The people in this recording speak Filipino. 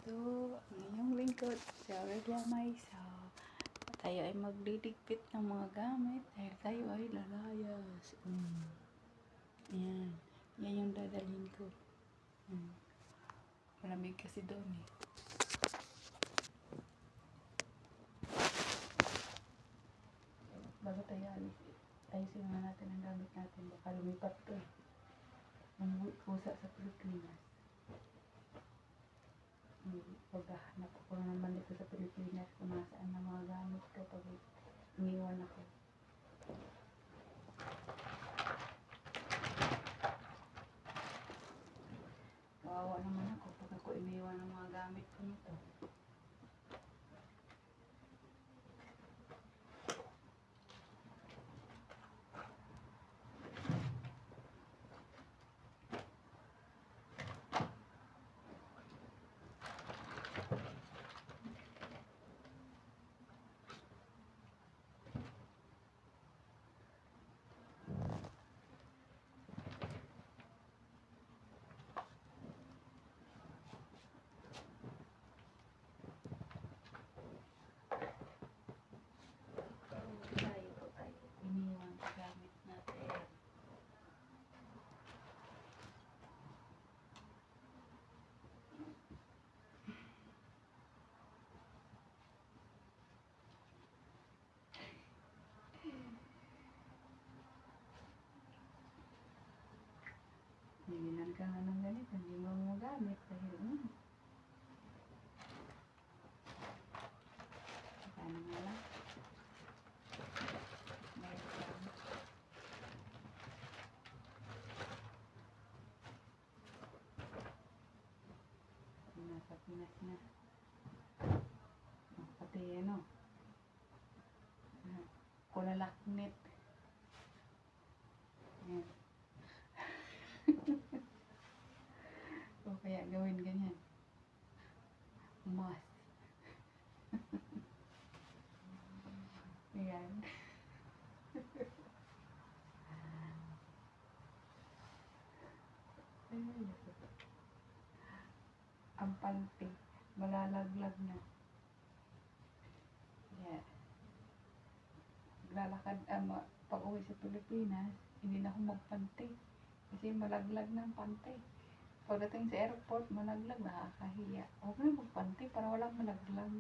Ito ang inyong lingkod, Sarah Lamay. So, tayo ay magdidigpit ng mga gamit dahil tayo ay lalayas. Ayan. Yan yung dadalhin ko. Malamig kasi doon eh. Bago tayo alis, ayusin na natin ang gamit natin. Baka lumipat to eh. Umuwi kusa sa Pilipinas. Paghahanap ako naman dito sa Pilipinas kung nasaan na mga gamit ko pag iniwan ako. Kawawa naman ako pag ako iniwan ng mga gamit ko nito. Iniwan sa gamit natin. Bibilan ka nga ng ganito, hindi mo magamit dahil paano nga lang? Nasa Pinas na. Pati ano, kulalaknit. Ayan. O kaya gawin ganyan. Mas. Ayan. Ang panty, malalaglag na. Yeah. Lalakad, pag uwi sa Pilipinas, hindi na ako magpanty. Kasi malaglag na ang panty. Pagdating sa airport, malaglag, nakakahiya. Huwag na magpanty para walang malaglag.